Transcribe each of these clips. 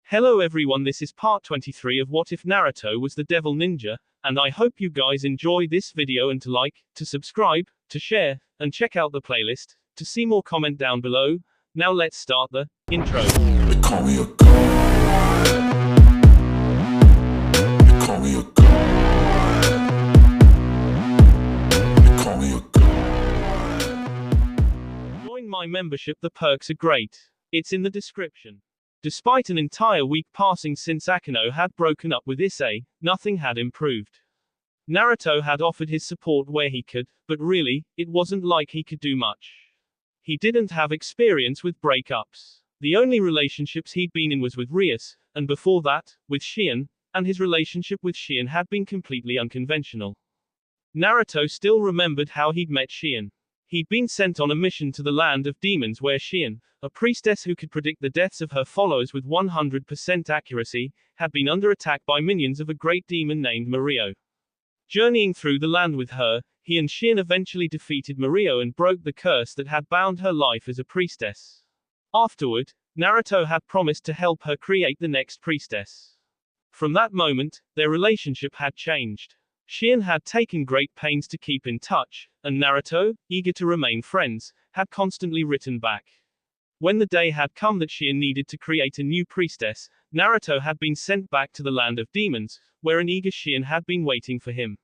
Hello everyone, this is part 23 of What If Naruto Was the Devil Ninja, and I hope you guys enjoy this video and to like, to subscribe, to share, and check out the playlist. To see more, comment down below. Now let's start the intro. They call me a god. They call me a god. They call me a god. Join my membership, the perks are great. It's in the description. Despite an entire week passing since Akeno had broken up with Issei, nothing had improved. Naruto had offered his support where he could, but really, it wasn't like he could do much. He didn't have experience with breakups. The only relationships he'd been in was with Rias, and before that, with Shien, and his relationship with Shien had been completely unconventional. Naruto still remembered how he'd met Shien. He'd been sent on a mission to the land of demons where Shien, a priestess who could predict the deaths of her followers with 100% accuracy, had been under attack by minions of a great demon named Mario. Journeying through the land with her, he and Shien eventually defeated Mario and broke the curse that had bound her life as a priestess. Afterward, Naruto had promised to help her create the next priestess. From that moment, their relationship had changed. Shien had taken great pains to keep in touch, and Naruto, eager to remain friends, had constantly written back. When the day had come that Shien needed to create a new priestess, Naruto had been sent back to the land of demons, where an eager Shien had been waiting for him.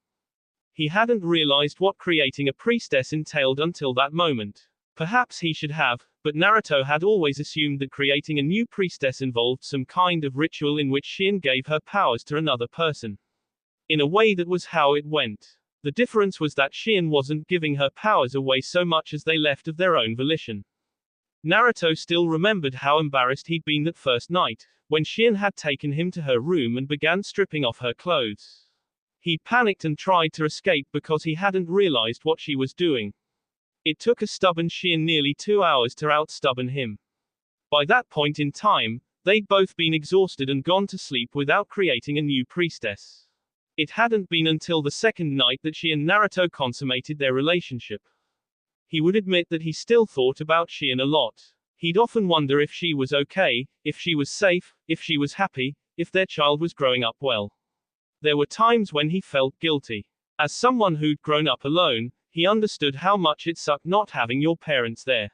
He hadn't realized what creating a priestess entailed until that moment. Perhaps he should have, but Naruto had always assumed that creating a new priestess involved some kind of ritual in which Shien gave her powers to another person. In a way, that was how it went. The difference was that Shien wasn't giving her powers away so much as they left of their own volition. Naruto still remembered how embarrassed he'd been that first night, when Shien had taken him to her room and began stripping off her clothes. He panicked and tried to escape because he hadn't realized what she was doing. It took a stubborn Shien nearly 2 hours to out-stubborn him. By that point in time, they'd both been exhausted and gone to sleep without creating a new priestess. It hadn't been until the second night that she and Naruto consummated their relationship. He would admit that he still thought about Shien a lot. He'd often wonder if she was okay, if she was safe, if she was happy, if their child was growing up well. There were times when he felt guilty. As someone who'd grown up alone, he understood how much it sucked not having your parents there.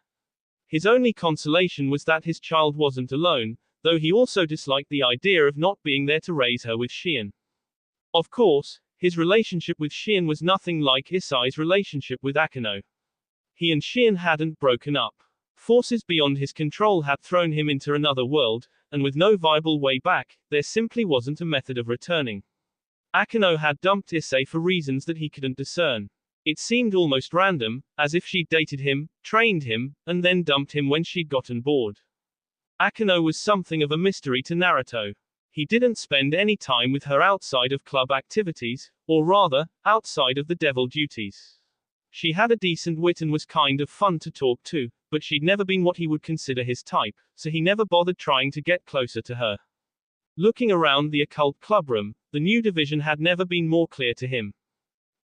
His only consolation was that his child wasn't alone, though he also disliked the idea of not being there to raise her with Shien. Of course, his relationship with Shien was nothing like Issei's relationship with Akeno. He and Shien hadn't broken up. Forces beyond his control had thrown him into another world, and with no viable way back, there simply wasn't a method of returning. Akeno had dumped Issei for reasons that he couldn't discern. It seemed almost random, as if she'd dated him, trained him, and then dumped him when she'd gotten bored. Akeno was something of a mystery to Naruto. He didn't spend any time with her outside of club activities, or rather, outside of the devil duties. She had a decent wit and was kind of fun to talk to, but she'd never been what he would consider his type, so he never bothered trying to get closer to her. Looking around the occult clubroom, the new division had never been more clear to him.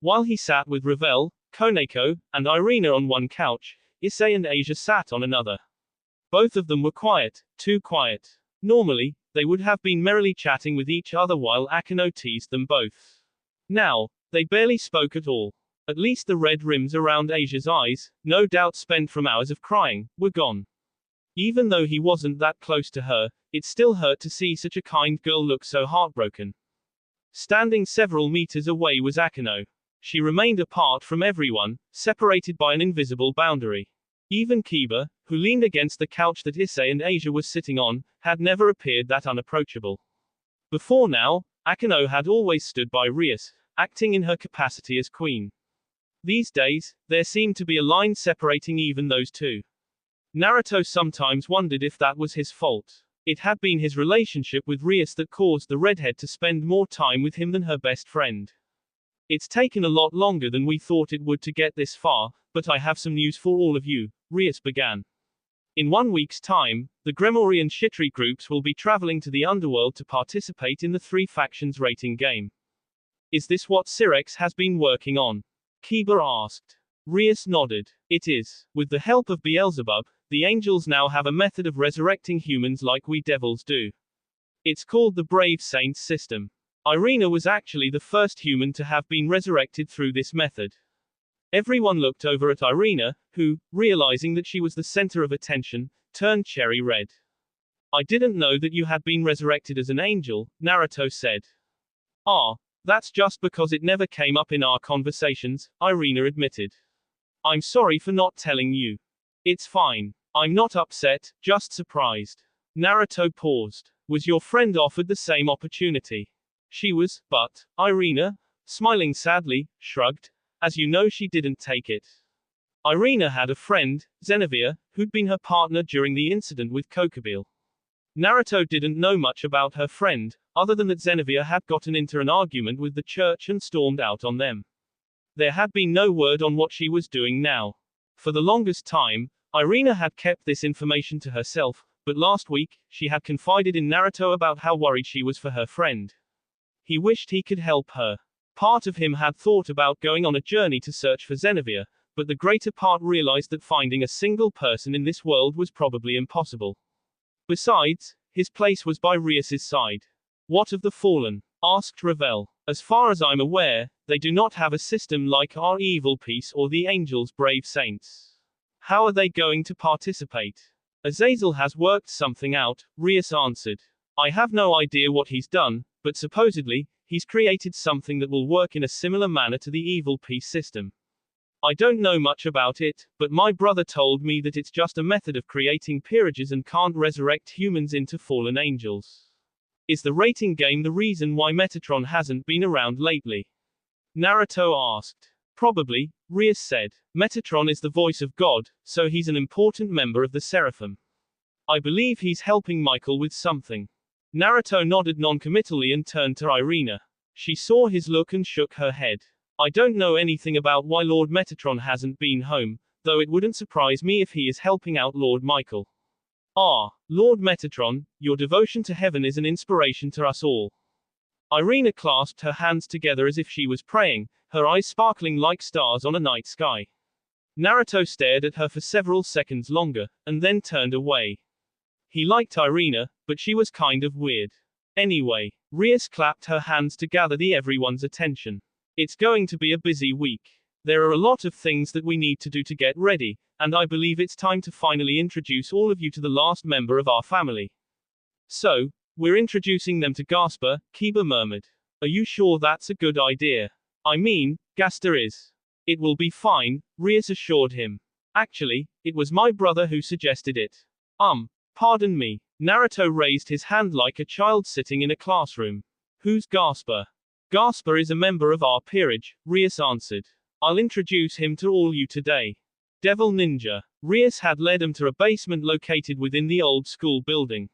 While he sat with Revel, Koneko, and Irina on one couch, Issei and Asia sat on another. Both of them were quiet, too quiet. Normally, they would have been merrily chatting with each other while Akeno teased them both. Now, they barely spoke at all. At least the red rims around Asia's eyes, no doubt spent from hours of crying, were gone. Even though he wasn't that close to her, it still hurt to see such a kind girl look so heartbroken. Standing several meters away was Akeno. She remained apart from everyone, separated by an invisible boundary. Even Kiba, who leaned against the couch that Issei and Asia were sitting on, had never appeared that unapproachable. Before now, Akeno had always stood by Rias, acting in her capacity as queen. These days, there seemed to be a line separating even those two. Naruto sometimes wondered if that was his fault. It had been his relationship with Rias that caused the redhead to spend more time with him than her best friend. It's taken a lot longer than we thought it would to get this far, but I have some news for all of you, Rias began. In 1 week's time, the Gremory and Shitri groups will be traveling to the underworld to participate in the 3 factions rating game. Is this what Sirex has been working on? Kiba asked. Rias nodded. It is. With the help of Beelzebub, the angels now have a method of resurrecting humans like we devils do. It's called the Brave Saints system. Irina was actually the first human to have been resurrected through this method. Everyone looked over at Irina, who, realizing that she was the center of attention, turned cherry red. I didn't know that you had been resurrected as an angel, Naruto said. Ah, that's just because it never came up in our conversations, Irina admitted. I'm sorry for not telling you. It's fine. I'm not upset, just surprised. Naruto paused. Was your friend offered the same opportunity? She was, but, Irina, smiling sadly, shrugged. As you know, she didn't take it. Irina had a friend, Zenevia, who'd been her partner during the incident with Kokobile. Naruto didn't know much about her friend, other than that Zenevia had gotten into an argument with the church and stormed out on them. There had been no word on what she was doing now. For the longest time, Irina had kept this information to herself, but last week, she had confided in Naruto about how worried she was for her friend. He wished he could help her. Part of him had thought about going on a journey to search for Zenevia, but the greater part realized that finding a single person in this world was probably impossible. Besides, his place was by Rias's side. What of the fallen? Asked Ravel. As far as I'm aware, they do not have a system like our evil piece or the angels' brave saints. How are they going to participate? Azazel has worked something out, Rias answered. I have no idea what he's done, but supposedly, he's created something that will work in a similar manner to the evil piece system. I don't know much about it, but my brother told me that it's just a method of creating peerages and can't resurrect humans into fallen angels. Is the rating game the reason why Metatron hasn't been around lately? Naruto asked. Probably, Rias said. Metatron is the voice of God, so he's an important member of the Seraphim. I believe he's helping Michael with something. Naruto nodded noncommittally and turned to Irina. She saw his look and shook her head. I don't know anything about why Lord Metatron hasn't been home, though it wouldn't surprise me if he is helping out Lord Michael. Ah, Lord Metatron, your devotion to heaven is an inspiration to us all. Irina clasped her hands together as if she was praying, her eyes sparkling like stars on a night sky. Naruto stared at her for several seconds longer, and then turned away. He liked Irina, but she was kind of weird. Anyway, Rias clapped her hands to gather everyone's attention. It's going to be a busy week. There are a lot of things that we need to do to get ready, and I believe it's time to finally introduce all of you to the last member of our family. So, we're introducing them to Gasper, Kiba murmured. Are you sure that's a good idea? I mean, Gasper is. It will be fine, Rias assured him. Actually, it was my brother who suggested it. Pardon me. Naruto raised his hand like a child sitting in a classroom. Who's Gasper? Gasper is a member of our peerage, Rias answered. I'll introduce him to all you today. Devil Ninja. Rias had led him to a basement located within the old school building.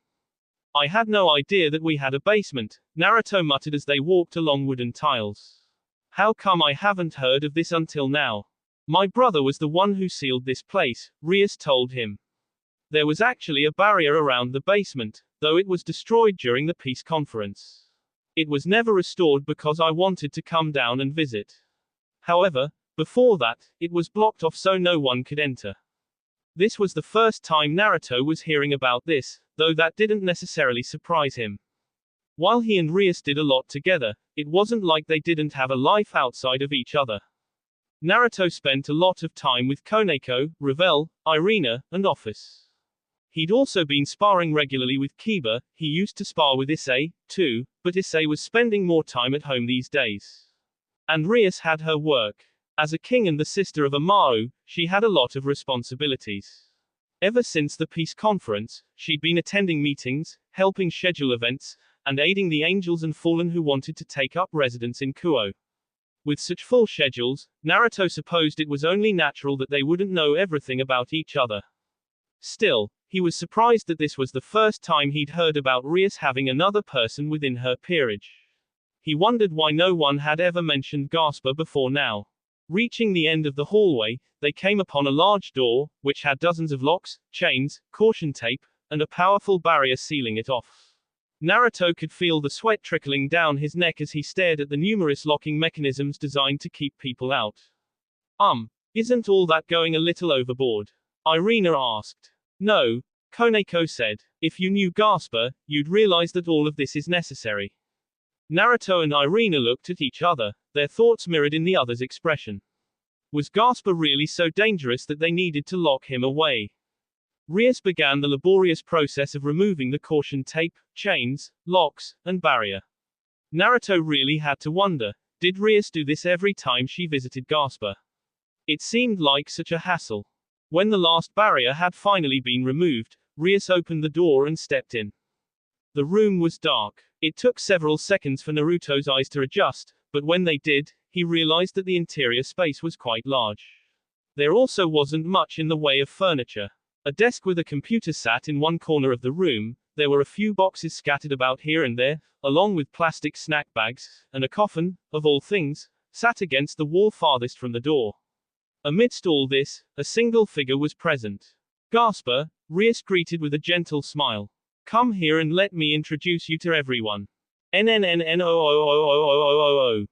I had no idea that we had a basement, Naruto muttered as they walked along wooden tiles. How come I haven't heard of this until now? My brother was the one who sealed this place, Rias told him. There was actually a barrier around the basement, though it was destroyed during the peace conference. It was never restored because I wanted to come down and visit. However, before that, it was blocked off so no one could enter. This was the first time Naruto was hearing about this, though that didn't necessarily surprise him. While he and Rias did a lot together, it wasn't like they didn't have a life outside of each other. Naruto spent a lot of time with Koneko, Ravel, Irina, and Office. He'd also been sparring regularly with Kiba. He used to spar with Issei, too, but Issei was spending more time at home these days. And Rias had her work. As a king and the sister of a Mao, she had a lot of responsibilities. Ever since the peace conference, she'd been attending meetings, helping schedule events, and aiding the angels and fallen who wanted to take up residence in Kuo. With such full schedules, Naruto supposed it was only natural that they wouldn't know everything about each other. Still, he was surprised that this was the first time he'd heard about Rias having another person within her peerage. He wondered why no one had ever mentioned Gasper before now. Reaching the end of the hallway, they came upon a large door, which had dozens of locks, chains, caution tape, and a powerful barrier sealing it off. Naruto could feel the sweat trickling down his neck as he stared at the numerous locking mechanisms designed to keep people out. Isn't all that going a little overboard? Irina asked. No, Koneko said. If you knew Gasper, you'd realize that all of this is necessary. Naruto and Irina looked at each other, their thoughts mirrored in the other's expression. Was Gasper really so dangerous that they needed to lock him away? Rias began the laborious process of removing the caution tape, chains, locks, and barrier. Naruto really had to wonder, did Rias do this every time she visited Gasper? It seemed like such a hassle. When the last barrier had finally been removed, Rias opened the door and stepped in. The room was dark. It took several seconds for Naruto's eyes to adjust, but when they did, he realized that the interior space was quite large. There also wasn't much in the way of furniture. A desk with a computer sat in one corner of the room, there were a few boxes scattered about here and there, along with plastic snack bags, and a coffin, of all things, sat against the wall farthest from the door. Amidst all this, a single figure was present. Gasper, Rias greeted with a gentle smile. Come here and let me introduce you to everyone. NNNNOOOOOOOOO.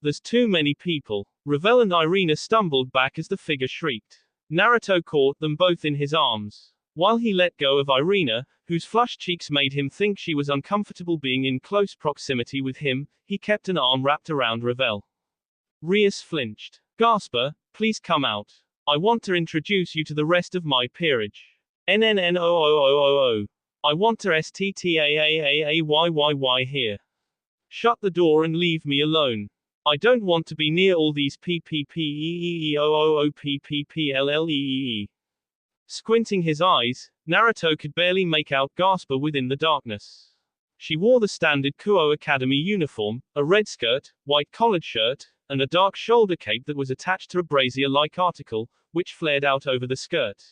There's too many people. Revel and Irina stumbled back as the figure shrieked. Naruto caught them both in his arms. While he let go of Irina, whose flushed cheeks made him think she was uncomfortable being in close proximity with him, he kept an arm wrapped around Revel. Rias flinched. Gasper, please come out. I want to introduce you to the rest of my peerage. NNNOOOOOO. I want to STTAAAAYYY here. Shut the door and leave me alone. I don't want to be near all these PPPEEEOOOPPPLLEEE. Squinting his eyes, Naruto could barely make out Gasper within the darkness. She wore the standard Kuo Academy uniform, a red skirt, white collared shirt, and a dark shoulder cape that was attached to a brazier-like article, which flared out over the skirt.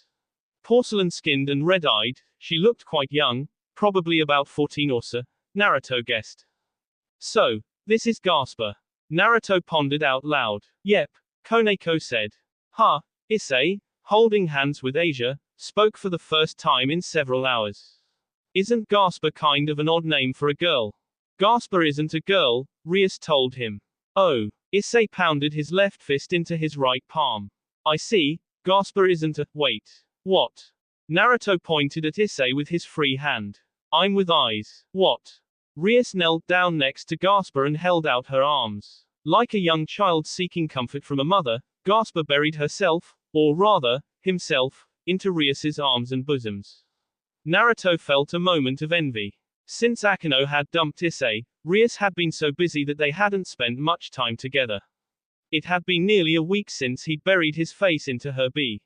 Porcelain-skinned and red-eyed, she looked quite young, probably about 14 or so, Naruto guessed. So, this is Gasper. Naruto pondered out loud. Yep, Koneko said. Issei, holding hands with Asia, spoke for the first time in several hours. Isn't Gasper kind of an odd name for a girl? Gasper isn't a girl, Rias told him. Oh, Issei pounded his left fist into his right palm. I see, Gasper isn't a, wait. What? Naruto pointed at Issei with his free hand. I'm with eyes. What? Rias knelt down next to Gasper and held out her arms. Like a young child seeking comfort from a mother, Gasper buried herself, or rather, himself, into Rias's arms and bosoms. Naruto felt a moment of envy. Since Akeno had dumped Issei, Rias had been so busy that they hadn't spent much time together. It had been nearly a week since he'd buried his face into her bee.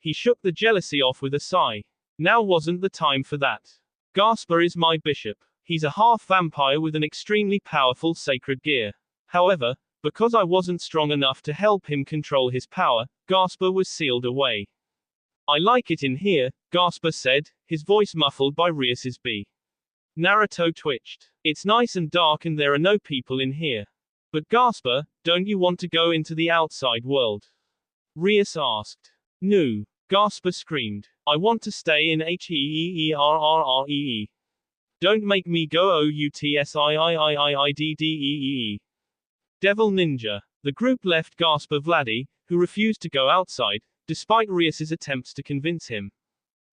He shook the jealousy off with a sigh. Now wasn't the time for that. Gasper is my bishop. He's a half-vampire with an extremely powerful sacred gear. However, because I wasn't strong enough to help him control his power, Gasper was sealed away. I like it in here, Gasper said, his voice muffled by Rias's bee. Naruto twitched. It's nice and dark and there are no people in here. But Gasper, don't you want to go into the outside world? Rias asked. No. Gasper screamed. I want to stay in HEEERRREE. Don't make me go OUTSIIIIIIDDEEE. Devil Ninja. The group left Gasper Vladdy, who refused to go outside, despite Rias's attempts to convince him.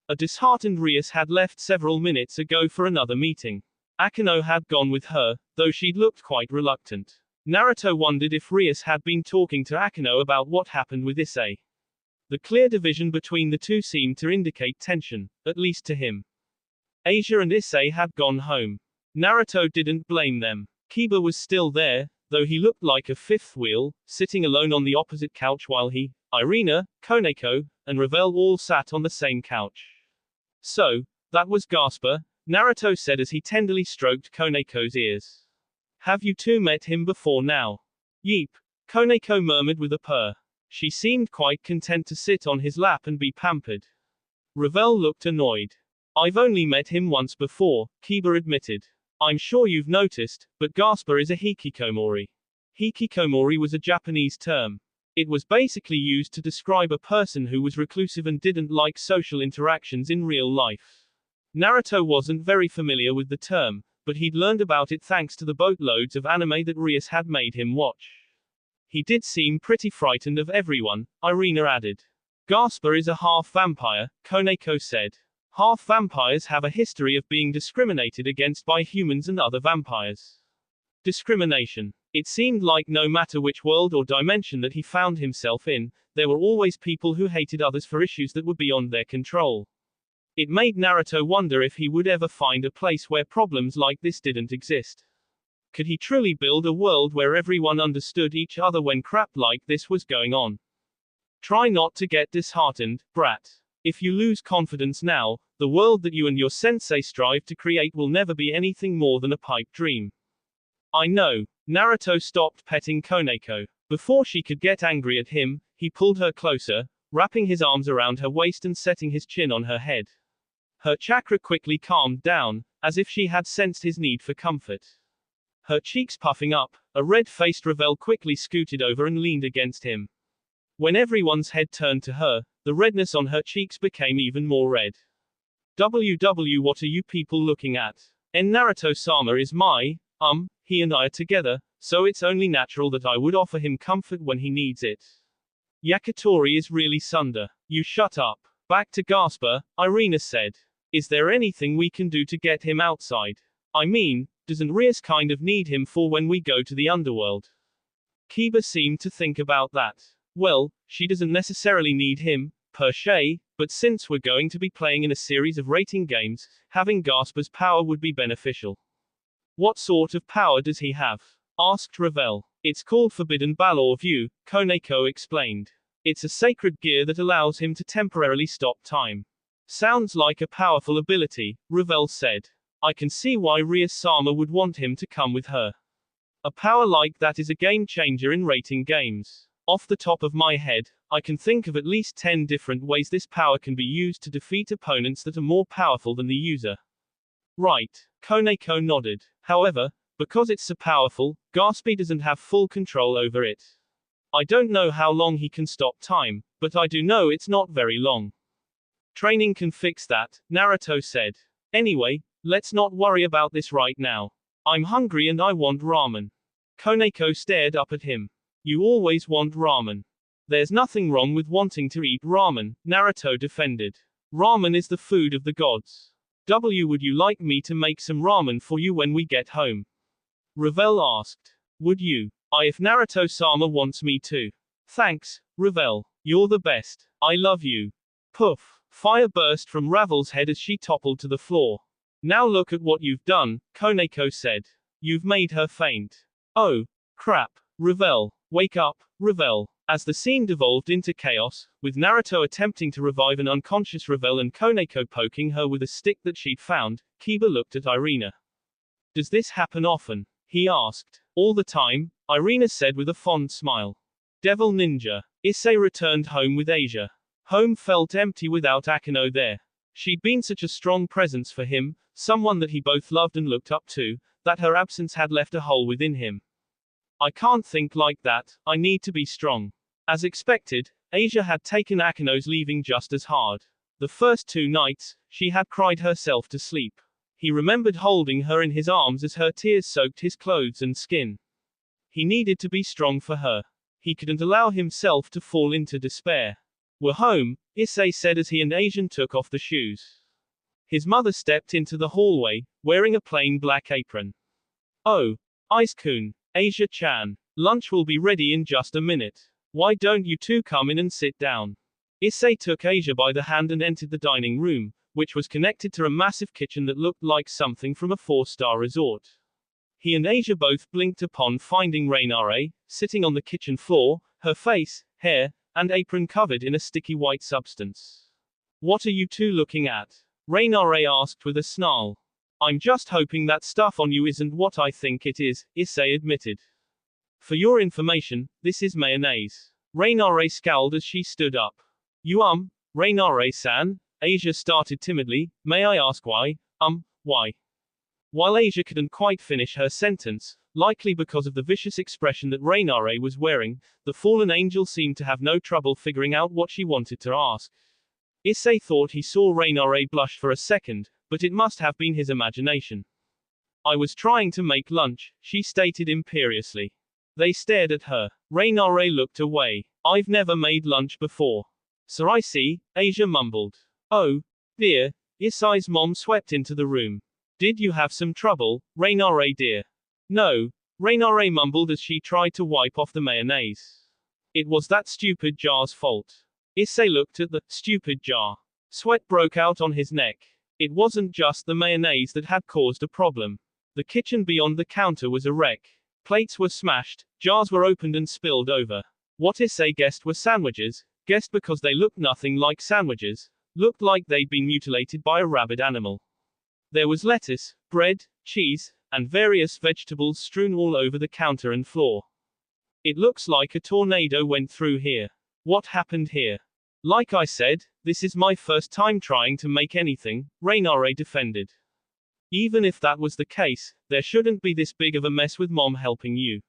A disheartened Rias had left several minutes ago for another meeting. Akeno had gone with her, though she'd looked quite reluctant. Naruto wondered if Rias had been talking to Akeno about what happened with Issei. The clear division between the two seemed to indicate tension, at least to him. Asia and Issei had gone home. Naruto didn't blame them. Kiba was still there, though he looked like a fifth wheel, sitting alone on the opposite couch while he, Irina, Koneko, and Revel all sat on the same couch. So, that was Gasper, Naruto said as he tenderly stroked Koneko's ears. Have you two met him before now? Yeep, Koneko murmured with a purr. She seemed quite content to sit on his lap and be pampered. Revel looked annoyed. I've only met him once before, Kiba admitted. I'm sure you've noticed, but Gasper is a hikikomori. Hikikomori was a Japanese term. It was basically used to describe a person who was reclusive and didn't like social interactions in real life. Naruto wasn't very familiar with the term, but he'd learned about it thanks to the boatloads of anime that Rias had made him watch. He did seem pretty frightened of everyone, Irina added. Gasper is a half-vampire, Koneko said. Half-vampires have a history of being discriminated against by humans and other vampires. Discrimination. It seemed like no matter which world or dimension that he found himself in, there were always people who hated others for issues that were beyond their control. It made Naruto wonder if he would ever find a place where problems like this didn't exist. Could he truly build a world where everyone understood each other when crap like this was going on? Try not to get disheartened, brat. If you lose confidence now, the world that you and your sensei strive to create will never be anything more than a pipe dream. I know. Naruto stopped petting Koneko. Before she could get angry at him, he pulled her closer, wrapping his arms around her waist and setting his chin on her head. Her chakra quickly calmed down, as if she had sensed his need for comfort. Her cheeks puffing up, a red-faced Revel quickly scooted over and leaned against him. When everyone's head turned to her, the redness on her cheeks became even more red. WW, what are you people looking at? Naruto-sama is he and I are together, so it's only natural that I would offer him comfort when he needs it. Yakitori is really Sunder. You shut up. Back to Gasper, Irina said. Is there anything we can do to get him outside? I mean, doesn't Rias kind of need him for when we go to the underworld? Kiba seemed to think about that. Well, she doesn't necessarily need him, per se, but since we're going to be playing in a series of rating games, having Gasper's power would be beneficial. What sort of power does he have? Asked Revel. It's called Forbidden Balor View, Koneko explained. It's a sacred gear that allows him to temporarily stop time. Sounds like a powerful ability, Revel said. I can see why Rias-sama would want him to come with her. A power like that is a game changer in rating games. Off the top of my head, I can think of at least 10 different ways this power can be used to defeat opponents that are more powerful than the user. Right, Koneko nodded. However, because it's so powerful, Gasper doesn't have full control over it. I don't know how long he can stop time, but I do know it's not very long. Training can fix that, Naruto said. Anyway, let's not worry about this right now. I'm hungry and I want ramen. Koneko stared up at him. You always want ramen. There's nothing wrong with wanting to eat ramen, Naruto defended. Ramen is the food of the gods. Would you like me to make some ramen for you when we get home? Revel asked. Would you? If Naruto-sama wants me to. Thanks, Revel. You're the best. I love you. Poof. Fire burst from Ravel's head as she toppled to the floor. Now look at what you've done, Koneko said. You've made her faint. Oh, crap. Revel. Wake up, Revel. As the scene devolved into chaos, with Naruto attempting to revive an unconscious Revel and Koneko poking her with a stick that she'd found, Kiba looked at Irina. Does this happen often? He asked. All the time, Irina said with a fond smile. Devil Ninja. Issei returned home with Asia. Home felt empty without Akeno there. She'd been such a strong presence for him, someone that he both loved and looked up to, that her absence had left a hole within him. I can't think like that, I need to be strong. As expected, Asia had taken Akeno's leaving just as hard. The first 2 nights, she had cried herself to sleep. He remembered holding her in his arms as her tears soaked his clothes and skin. He needed to be strong for her. He couldn't allow himself to fall into despair. We're home, Issei said as he and Asian took off the shoes. His mother stepped into the hallway, wearing a plain black apron. Oh, Ice-kun, Asia-chan. Lunch will be ready in just a minute. Why don't you two come in and sit down? Issei took Asia by the hand and entered the dining room, which was connected to a massive kitchen that looked like something from a 4-star resort. He and Asia both blinked upon finding Rainare, sitting on the kitchen floor, her face, hair, and apron covered in a sticky white substance. What are you two looking at? Rainare asked with a snarl. I'm just hoping that stuff on you isn't what I think it is, Issei admitted. For your information, this is mayonnaise. Rainare scowled as she stood up. You Rainare-san? Asia started timidly, may I ask why? Why? While Asia couldn't quite finish her sentence, likely because of the vicious expression that Rainare was wearing, the fallen angel seemed to have no trouble figuring out what she wanted to ask. Issei thought he saw Rainare blush for a second, but it must have been his imagination. I was trying to make lunch, she stated imperiously. They stared at her. Rainare looked away. I've never made lunch before. So I see, Asia mumbled. Oh, dear, Issei's mom swept into the room. Did you have some trouble, Rainare dear? No, Rainare mumbled as she tried to wipe off the mayonnaise. It was that stupid jar's fault. Issei looked at the stupid jar. Sweat broke out on his neck. It wasn't just the mayonnaise that had caused a problem. The kitchen beyond the counter was a wreck. Plates were smashed, jars were opened and spilled over. What Issei guessed were sandwiches, guessed because they looked nothing like sandwiches, looked like they'd been mutilated by a rabid animal. There was lettuce, bread, cheese, and various vegetables strewn all over the counter and floor. It looks like a tornado went through here. What happened here? Like I said, this is my first time trying to make anything, Rainare defended. Even if that was the case, there shouldn't be this big of a mess with mom helping you.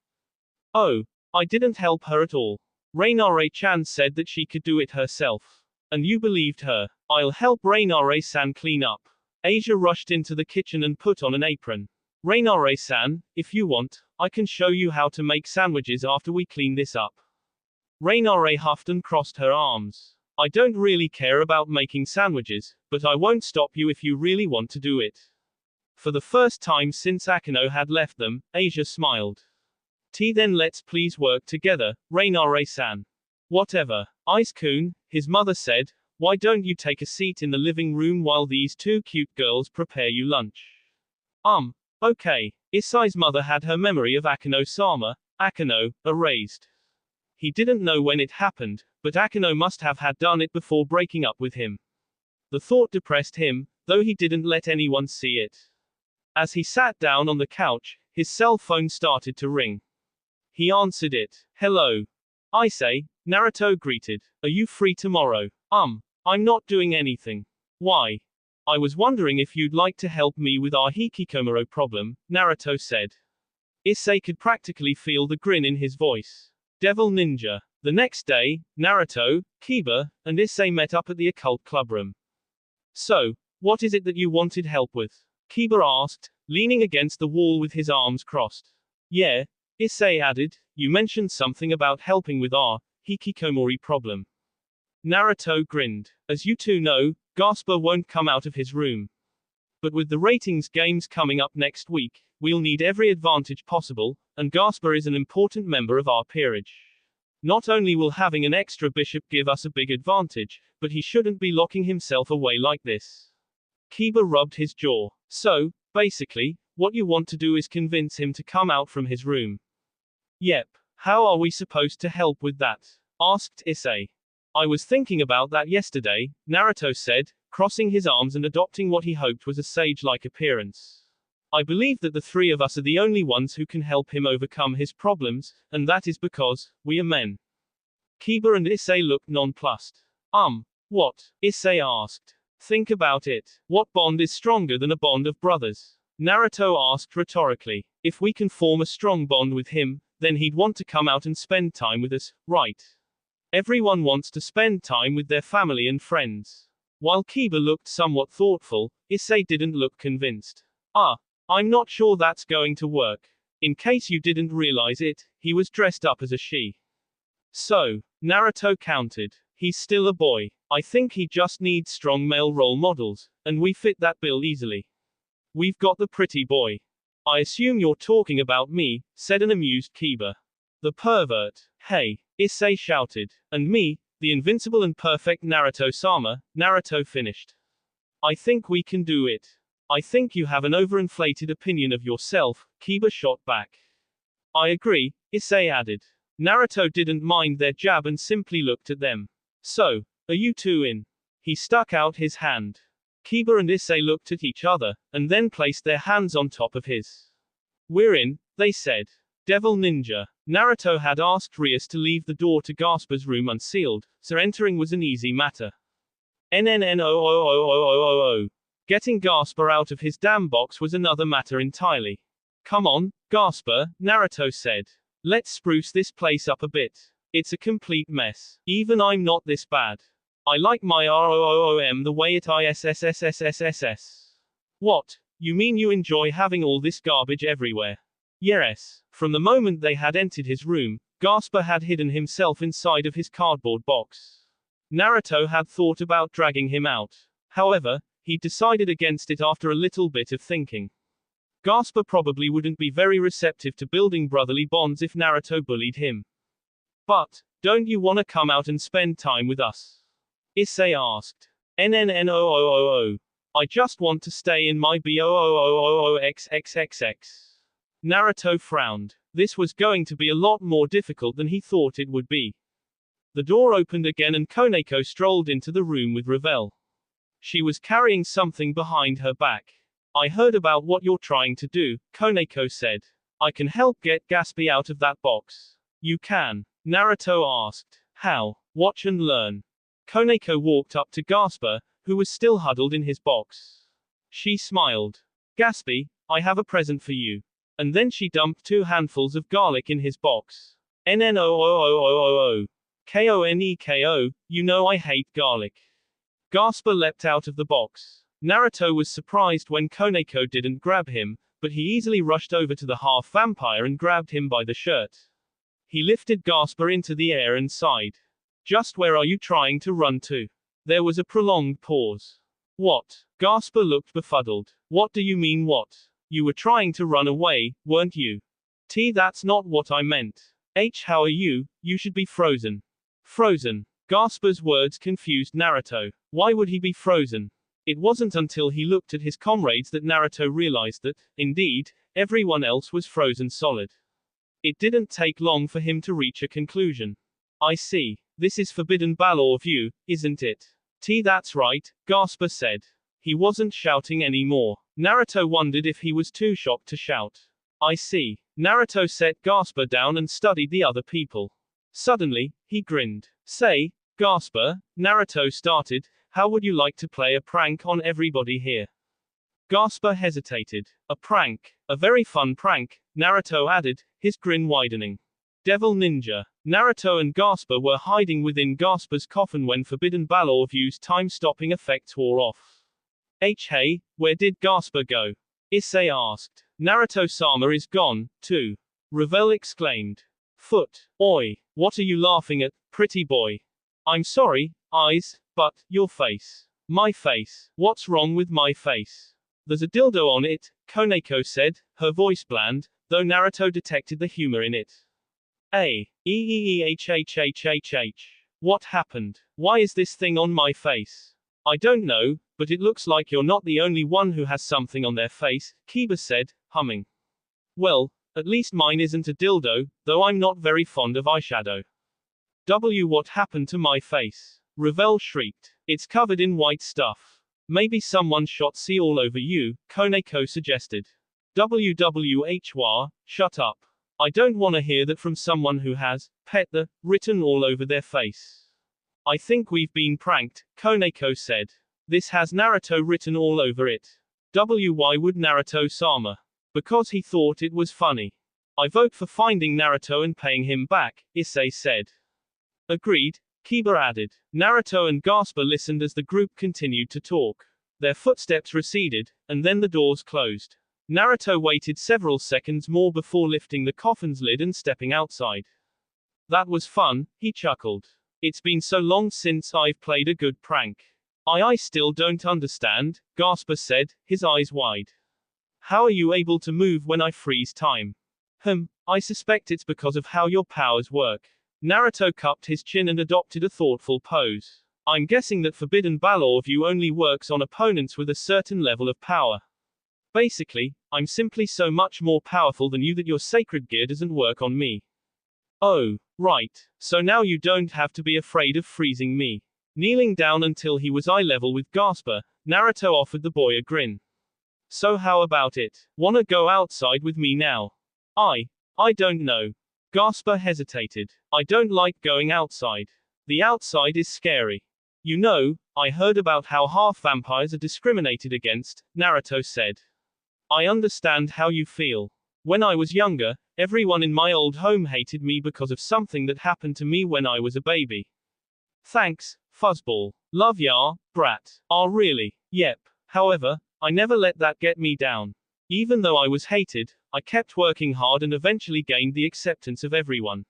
Oh, I didn't help her at all. Rainare-chan said that she could do it herself. And you believed her. I'll help Rainare-san clean up. Asia rushed into the kitchen and put on an apron. Rainare-san, if you want, I can show you how to make sandwiches after we clean this up. Rainare huffed and crossed her arms. I don't really care about making sandwiches, but I won't stop you if you really want to do it. For the first time since Akeno had left them, Asia smiled. Then let's please work together, Rainare-san. Whatever. Ice-kun, his mother said, why don't you take a seat in the living room while these two cute girls prepare you lunch? Okay. Issei's mother had her memory of Akeno-sama, Akeno, erased. He didn't know when it happened, but Akeno must have had done it before breaking up with him. The thought depressed him, though he didn't let anyone see it. As he sat down on the couch, his cell phone started to ring. He answered it. Hello. Issei, Naruto greeted. Are you free tomorrow? I'm not doing anything. Why? I was wondering if you'd like to help me with our hikikomoro problem, Naruto said. Issei could practically feel the grin in his voice. Devil Ninja. The next day, Naruto, Kiba, and Issei met up at the occult clubroom. So, what is it that you wanted help with? Kiba asked, leaning against the wall with his arms crossed. Yeah, Issei added, you mentioned something about helping with our hikikomori problem. Naruto grinned. As you two know, Gasper won't come out of his room. But with the ratings games coming up next week, we'll need every advantage possible, and Gasper is an important member of our peerage. Not only will having an extra bishop give us a big advantage, but he shouldn't be locking himself away like this. Kiba rubbed his jaw. So, basically, what you want to do is convince him to come out from his room. Yep. How are we supposed to help with that? Asked Issei. I was thinking about that yesterday, Naruto said, crossing his arms and adopting what he hoped was a sage-like appearance. I believe that the three of us are the only ones who can help him overcome his problems, and that is because we are men. Kiba and Issei looked nonplussed. What? Issei asked. Think about it. What bond is stronger than a bond of brothers? Naruto asked rhetorically. If we can form a strong bond with him, then he'd want to come out and spend time with us, right? Everyone wants to spend time with their family and friends. While Kiba looked somewhat thoughtful, Issei didn't look convinced. I'm not sure that's going to work. In case you didn't realize it, he was dressed up as a she. So, Naruto countered. He's still a boy. I think he just needs strong male role models, and we fit that bill easily. We've got the pretty boy. I assume you're talking about me, said an amused Kiba. The pervert. Hey, Issei shouted. And me, the invincible and perfect Naruto-sama, Naruto finished. I think we can do it. I think you have an overinflated opinion of yourself, Kiba shot back. I agree, Issei added. Naruto didn't mind their jab and simply looked at them. So, are you two in? He stuck out his hand. Kiba and Issei looked at each other, and then placed their hands on top of his. We're in, they said. Devil Ninja. Naruto had asked Rias to leave the door to Gasper's room unsealed, so entering was an easy matter. NNNOOOOOOO. Getting Gasper out of his damn box was another matter entirely. Come on, Gasper, Naruto said. Let's spruce this place up a bit. It's a complete mess. Even I'm not this bad. I like my ROOOM the way it ISSSSSSS. What? You mean you enjoy having all this garbage everywhere? Yes. From the moment they had entered his room, Gasper had hidden himself inside of his cardboard box. Naruto had thought about dragging him out. However, He decided against it after a little bit of thinking. Gasper probably wouldn't be very receptive to building brotherly bonds if Naruto bullied him. But, don't you wanna come out and spend time with us? Issei asked. NNNOOOO. I just want to stay in my BOOOOXXXX. Naruto frowned. This was going to be a lot more difficult than he thought it would be. The door opened again and Koneko strolled into the room with Revel. She was carrying something behind her back. I heard about what you're trying to do, Koneko said. I can help get Gasper out of that box. You can? Naruto asked. How? Watch and learn. Koneko walked up to Gasper, who was still huddled in his box. She smiled. Gasper, I have a present for you. And then she dumped 2 handfuls of garlic in his box. NNOOOOOO. KONEKO, you know I hate garlic. Gasper leapt out of the box. Naruto was surprised when Koneko didn't grab him, but he easily rushed over to the half-vampire and grabbed him by the shirt. He lifted Gasper into the air and sighed. Just where are you trying to run to? There was a prolonged pause. What? Gasper looked befuddled. What do you mean what? You were trying to run away, weren't you? That's not what I meant. How are you? You should be frozen. Frozen. Gasper's words confused Naruto. Why would he be frozen? It wasn't until he looked at his comrades that Naruto realized that, indeed, everyone else was frozen solid. It didn't take long for him to reach a conclusion. I see. This is forbidden battle view, isn't it? That's right, Gasper said. He wasn't shouting anymore. Naruto wondered if he was too shocked to shout. I see. Naruto set Gasper down and studied the other people. Suddenly, he grinned. Say, Gasper, Naruto started, how would you like to play a prank on everybody here? Gasper hesitated. A prank. A very fun prank, Naruto added, his grin widening. Devil Ninja. Naruto and Gasper were hiding within Gasper's coffin when Forbidden Balor View's time-stopping effects wore off. Hey, where did Gasper go? Issei asked. Naruto-sama is gone, too. Revel exclaimed. Foot. Oi, what are you laughing at, pretty boy? I'm sorry, eyes, but, your face. My face. What's wrong with my face? There's a dildo on it, Koneko said, her voice bland, though Naruto detected the humor in it. What happened? Why is this thing on my face? I don't know, but it looks like you're not the only one who has something on their face, Kiba said, humming. Well, at least mine isn't a dildo, though I'm not very fond of eyeshadow. What happened to my face? Revel shrieked. It's covered in white stuff. Maybe someone shot C all over you, Koneko suggested. Shut up. I don't want to hear that from someone who has, written all over their face. I think we've been pranked, Koneko said. This has Naruto written all over it. Why would Naruto-sama? Because he thought it was funny. I vote for finding Naruto and paying him back, Issei said. Agreed, Kiba added. Naruto and Gasper listened as the group continued to talk. Their footsteps receded, and then the doors closed. Naruto waited several seconds more before lifting the coffin's lid and stepping outside. That was fun, he chuckled. It's been so long since I've played a good prank. I still don't understand, Gasper said, his eyes wide. How are you able to move when I freeze time? I suspect it's because of how your powers work. Naruto cupped his chin and adopted a thoughtful pose. I'm guessing that Forbidden Balor View only works on opponents with a certain level of power. Basically, I'm simply so much more powerful than you that your sacred gear doesn't work on me. Oh, right. So now you don't have to be afraid of freezing me. Kneeling down until he was eye level with Gasper, Naruto offered the boy a grin. So how about it? Wanna go outside with me now? I don't know. Gasper hesitated. I don't like going outside. The outside is scary. You know, I heard about how half-vampires are discriminated against, Naruto said. I understand how you feel. When I was younger, everyone in my old home hated me because of something that happened to me when I was a baby. Thanks, Fuzzball. Love ya, brat. Really? Yep. However, I never let that get me down. Even though I was hated, I kept working hard and eventually gained the acceptance of everyone.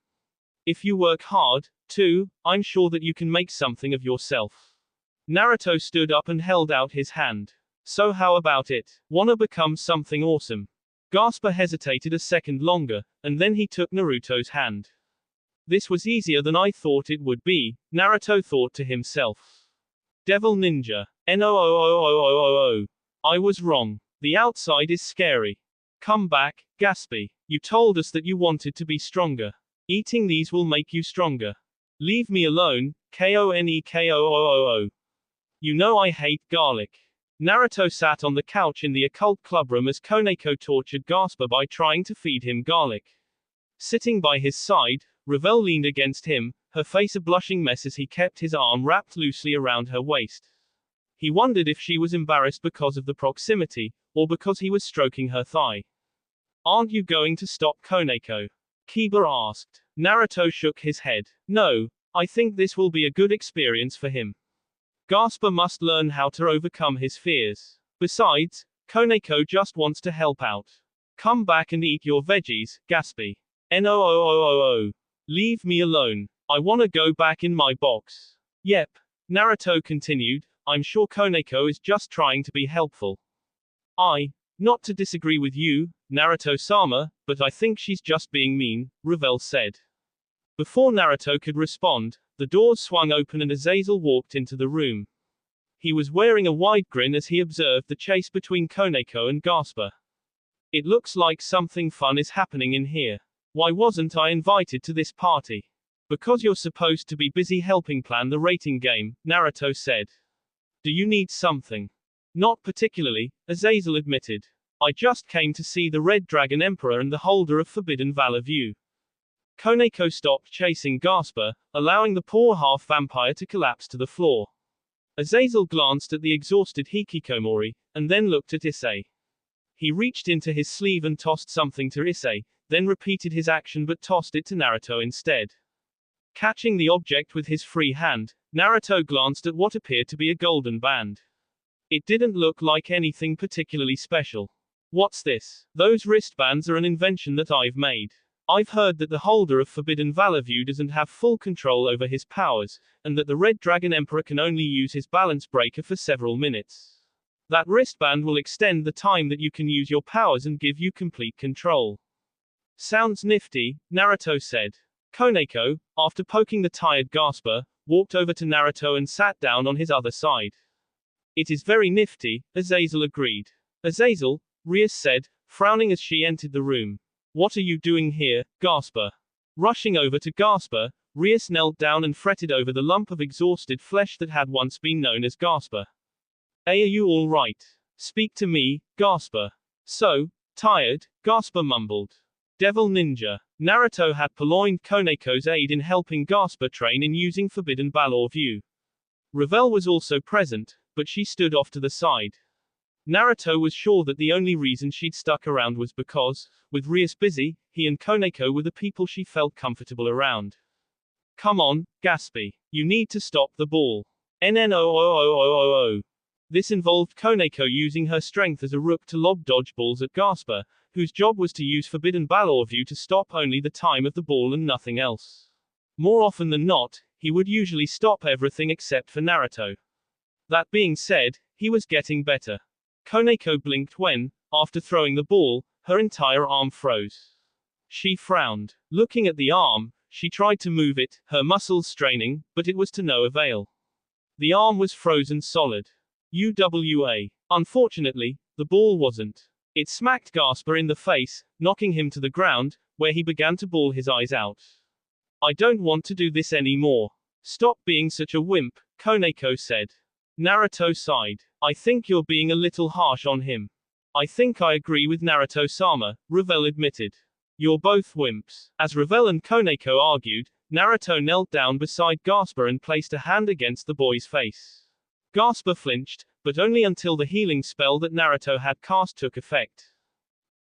If you work hard, too, I'm sure that you can make something of yourself. Naruto stood up and held out his hand. So how about it? Wanna become something awesome? Gasper hesitated a second longer, and then he took Naruto's hand. This was easier than I thought it would be, Naruto thought to himself. Devil Ninja. No. I was wrong. The outside is scary. Come back, Gasper. You told us that you wanted to be stronger. Eating these will make you stronger. Leave me alone, Konekoo. You know I hate garlic. Naruto sat on the couch in the occult clubroom as Koneko tortured Gasper by trying to feed him garlic. Sitting by his side, Revel leaned against him, her face a blushing mess as he kept his arm wrapped loosely around her waist. He wondered if she was embarrassed because of the proximity, or because he was stroking her thigh. Aren't you going to stop, Koneko? Kiba asked. Naruto shook his head. No, I think this will be a good experience for him. Gasper must learn how to overcome his fears. Besides, Koneko just wants to help out. Come back and eat your veggies, Gasper. No. Leave me alone. I wanna go back in my box. Yep. Naruto continued, I'm sure Koneko is just trying to be helpful. Not to disagree with you, Naruto-sama, but I think she's just being mean, Revel said. Before Naruto could respond, the doors swung open and Azazel walked into the room. He was wearing a wide grin as he observed the chase between Koneko and Gasper. It looks like something fun is happening in here. Why wasn't I invited to this party? Because you're supposed to be busy helping plan the rating game, Naruto said. Do you need something? Not particularly, Azazel admitted. I just came to see the Red Dragon Emperor and the holder of Forbidden Valor View. Koneko stopped chasing Gasper, allowing the poor half-vampire to collapse to the floor. Azazel glanced at the exhausted Hikikomori, and then looked at Issei. He reached into his sleeve and tossed something to Issei, then repeated his action but tossed it to Naruto instead. Catching the object with his free hand, Naruto glanced at what appeared to be a golden band. It didn't look like anything particularly special. What's this? Those wristbands are an invention that I've made. I've heard that the holder of Forbidden Valor View doesn't have full control over his powers, and that the Red Dragon Emperor can only use his balance breaker for several minutes. That wristband will extend the time that you can use your powers and give you complete control. Sounds nifty, Naruto said. Koneko, after poking the tired Gasper, walked over to Naruto and sat down on his other side. It is very nifty, Azazel agreed. Azazel, Rias said, frowning as she entered the room. What are you doing here, Gasper? Rushing over to Gasper, Rias knelt down and fretted over the lump of exhausted flesh that had once been known as Gasper. Hey, are you all right? Speak to me, Gasper. So tired, Gasper mumbled. Devil Ninja. Naruto had purloined Koneko's aid in helping Gasper train in using Forbidden Valor View. Revel was also present, but she stood off to the side. Naruto was sure that the only reason she'd stuck around was because, with Rias busy, he and Koneko were the people she felt comfortable around. Come on, Gasper. You need to stop the ball. No. This involved Koneko using her strength as a rook to lob dodgeballs at Gasper, whose job was to use Forbidden Valor View to stop only the time of the ball and nothing else. More often than not, he would usually stop everything except for Naruto. That being said, he was getting better. Koneko blinked when, after throwing the ball, her entire arm froze. She frowned. Looking at the arm, she tried to move it, her muscles straining, but it was to no avail. The arm was frozen solid. UWA. Unfortunately, the ball wasn't. It smacked Gasper in the face, knocking him to the ground, where he began to bawl his eyes out. I don't want to do this anymore. Stop being such a wimp, Koneko said. Naruto sighed. I think you're being a little harsh on him. I think I agree with Naruto-sama, Revel admitted. You're both wimps. As Revel and Koneko argued, Naruto knelt down beside Gasper and placed a hand against the boy's face. Gasper flinched, but only until the healing spell that Naruto had cast took effect.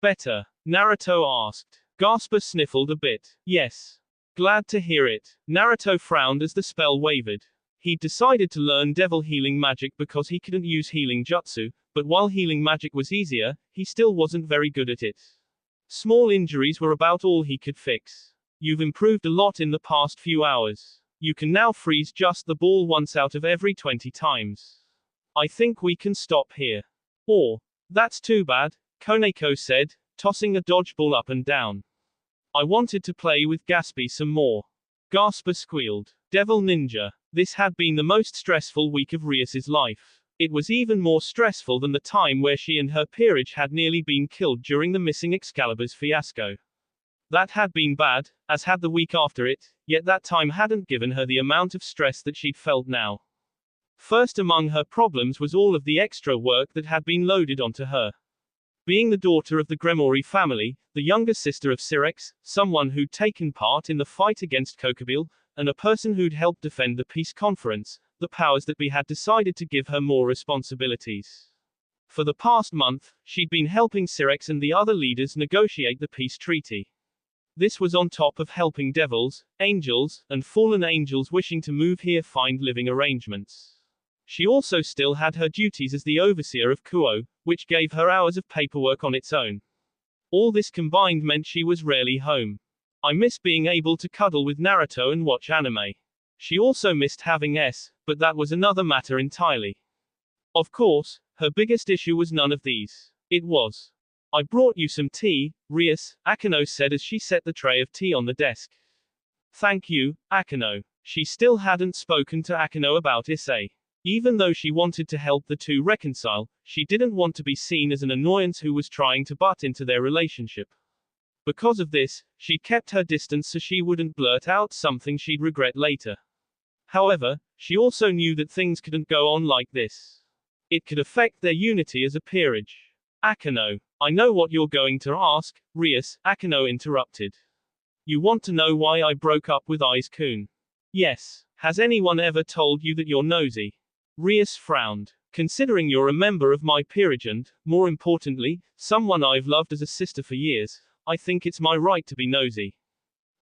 Better? Naruto asked. Gasper sniffled a bit. Yes. Glad to hear it. Naruto frowned as the spell wavered. He'd decided to learn devil healing magic because he couldn't use healing jutsu, but while healing magic was easier, he still wasn't very good at it. Small injuries were about all he could fix. You've improved a lot in the past few hours. You can now freeze just the ball once out of every 20 times. I think we can stop here. Or, that's too bad, Koneko said, tossing a dodgeball up and down. I wanted to play with Gasper some more. Gasper squealed. Devil Ninja. This had been the most stressful week of Rias's life. It was even more stressful than the time where she and her peerage had nearly been killed during the missing Excalibur's fiasco. That had been bad, as had the week after it, yet that time hadn't given her the amount of stress that she'd felt now. First among her problems was all of the extra work that had been loaded onto her. Being the daughter of the Gremory family, the younger sister of Syrex, someone who'd taken part in the fight against Kokobile, and a person who'd helped defend the peace conference, the powers that be had decided to give her more responsibilities. For the past month, she'd been helping Syrex and the other leaders negotiate the peace treaty. This was on top of helping devils, angels, and fallen angels wishing to move here find living arrangements. She also still had her duties as the overseer of Kuo, which gave her hours of paperwork on its own. All this combined meant she was rarely home. I miss being able to cuddle with Naruto and watch anime. She also missed having S, but that was another matter entirely. Of course, her biggest issue was none of these. It was. I brought you some tea, Rias, Akeno said as she set the tray of tea on the desk. Thank you, Akeno. She still hadn't spoken to Akeno about Issei. Even though she wanted to help the two reconcile, she didn't want to be seen as an annoyance who was trying to butt into their relationship. Because of this, she'd kept her distance so she wouldn't blurt out something she'd regret later. However, she also knew that things couldn't go on like this. It could affect their unity as a peerage. Akeno, I know what you're going to ask, Rias, Akeno interrupted. You want to know why I broke up with Aiz-kun? Yes. Has anyone ever told you that you're nosy? Rias frowned. Considering you're a member of my peerage and, more importantly, someone I've loved as a sister for years, I think it's my right to be nosy.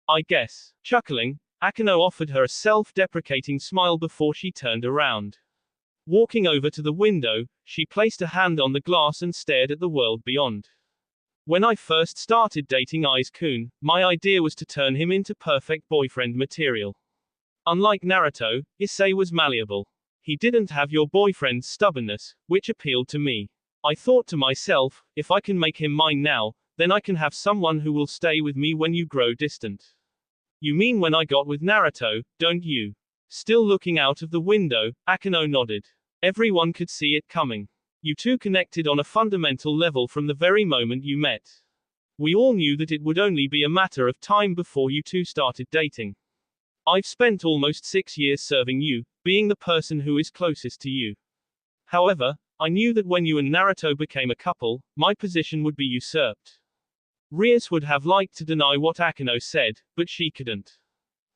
I guess. Chuckling, Akeno offered her a self-deprecating smile before she turned around. Walking over to the window, she placed a hand on the glass and stared at the world beyond. When I first started dating Aiz-kun, my idea was to turn him into perfect boyfriend material. Unlike Naruto, Issei was malleable. He didn't have your boyfriend's stubbornness, which appealed to me. I thought to myself, if I can make him mine now, then I can have someone who will stay with me when you grow distant. You mean when I got with Naruto, don't you? Still looking out of the window, Akeno nodded. Everyone could see it coming. You two connected on a fundamental level from the very moment you met. We all knew that it would only be a matter of time before you two started dating. I've spent almost 6 years serving you, being the person who is closest to you. However, I knew that when you and Naruto became a couple, my position would be usurped. Rias would have liked to deny what Akeno said, but she couldn't.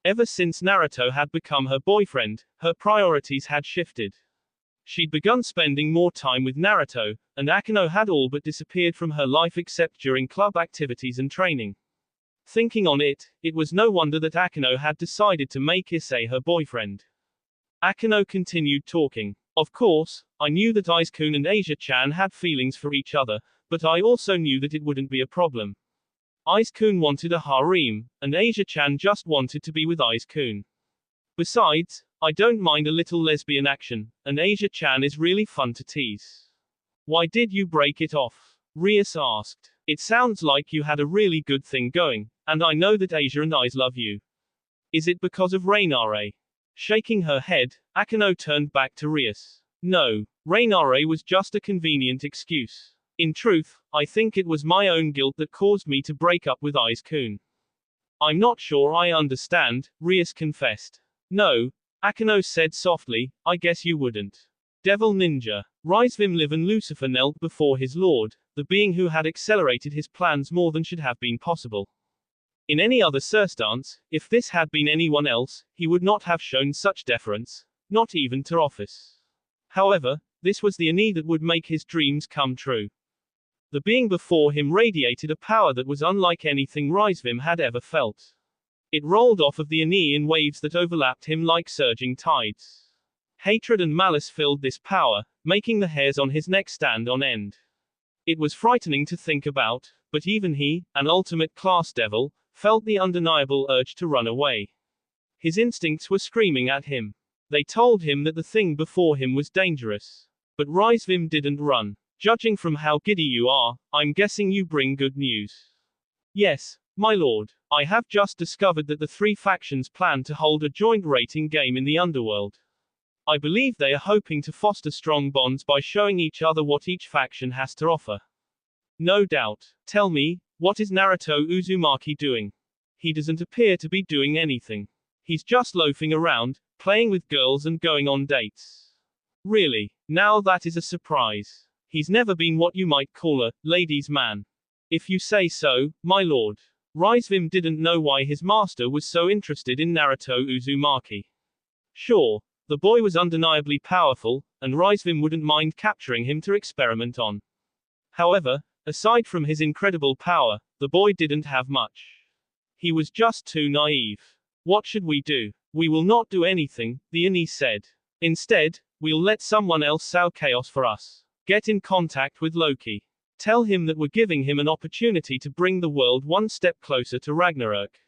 Ever since Naruto had become her boyfriend, her priorities had shifted. She'd begun spending more time with Naruto, and Akeno had all but disappeared from her life except during club activities and training. Thinking on it, it was no wonder that Akeno had decided to make Issei her boyfriend. Akeno continued talking. Of course, I knew that Aiz-kun and Asia-chan had feelings for each other, but I also knew that it wouldn't be a problem. Aiz-kun wanted a harem, and Asia-chan just wanted to be with Aiz-kun. Besides, I don't mind a little lesbian action, and Asia-chan is really fun to tease. Why did you break it off? Rias asked. It sounds like you had a really good thing going, and I know that Asia and Aiz love you. Is it because of Rainare? Shaking her head, Akeno turned back to Rias. No, Rainare was just a convenient excuse. In truth, I think it was my own guilt that caused me to break up with Aiz-kun. I'm not sure I understand, Rias confessed. No, Akeno said softly, I guess you wouldn't. Devil Ninja. Risevim live and Lucifer knelt before his lord, the being who had accelerated his plans more than should have been possible. In any other circumstance, if this had been anyone else, he would not have shown such deference, not even to office. However, this was the Ani that would make his dreams come true. The being before him radiated a power that was unlike anything Risevim had ever felt. It rolled off of the Ani in waves that overlapped him like surging tides. Hatred and malice filled this power, making the hairs on his neck stand on end. It was frightening to think about, but even he, an ultimate class devil, felt the undeniable urge to run away. His instincts were screaming at him. They told him that the thing before him was dangerous. But Risevim didn't run. Judging from how giddy you are, I'm guessing you bring good news. Yes, my lord. I have just discovered that the three factions plan to hold a joint rating game in the underworld. I believe they are hoping to foster strong bonds by showing each other what each faction has to offer. No doubt. Tell me, what is Naruto Uzumaki doing? He doesn't appear to be doing anything. He's just loafing around, playing with girls and going on dates. Really? Now that is a surprise. He's never been what you might call a ladies' man. If you say so, my lord. Risevim didn't know why his master was so interested in Naruto Uzumaki. Sure, the boy was undeniably powerful, and Risevim wouldn't mind capturing him to experiment on. However, aside from his incredible power, the boy didn't have much. He was just too naive. What should we do? We will not do anything, the Issei said. Instead, we'll let someone else sow chaos for us. Get in contact with Loki. Tell him that we're giving him an opportunity to bring the world one step closer to Ragnarok.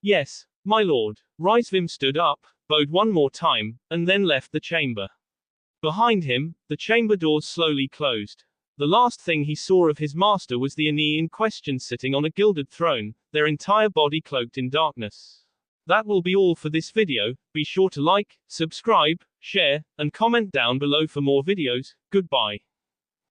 Yes, my lord. Risevim stood up, bowed one more time, and then left the chamber. Behind him, the chamber doors slowly closed. The last thing he saw of his master was the Issei in question sitting on a gilded throne, their entire body cloaked in darkness. That will be all for this video. Be sure to like, subscribe, share, and comment down below for more videos. Goodbye.